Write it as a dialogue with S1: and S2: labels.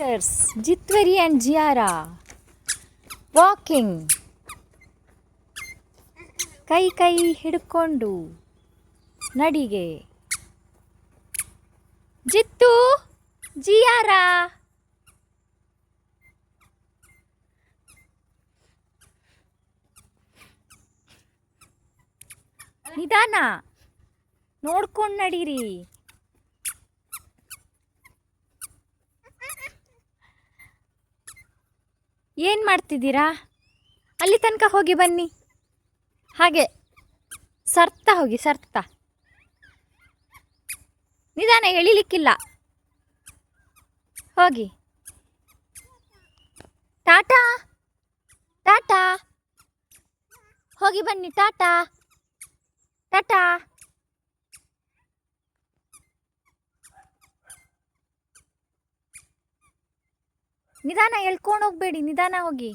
S1: ಜಿತ್ವೆರಿ and ಜಿಯಾರಾ walking, ಕೈ ಕೈ ಹಿಡ್ಕೊಂಡು ನಡಿಗೆ. ಜಿತ್ತು, ಜಿಯಾರಾ, ನಿಧಾನ ನೋಡ್ಕೊಂಡು ನಡೀರಿ. ಏನು ಮಾಡ್ತಿದ್ದೀರಾ? ಅಲ್ಲಿ ತನಕ ಹೋಗಿ ಬನ್ನಿ. ಹಾಗೆ ಸರ್ತಾ ಹೋಗಿ, ಸರ್ತಾ. ನಿಧಾನ, ಎಳಿಲಿಕ್ಕಿಲ್ಲ. ಹೋಗಿ. ಟಾಟಾ ಟಾಟಾ, ಹೋಗಿ ಬನ್ನಿ. ಟಾಟಾ ಟಾಟಾ. ನಿಧಾನ, ಎಳ್ಕೊಂಡು ಹೋಗಬೇಡಿ, ನಿಧಾನ ಹೋಗಿ.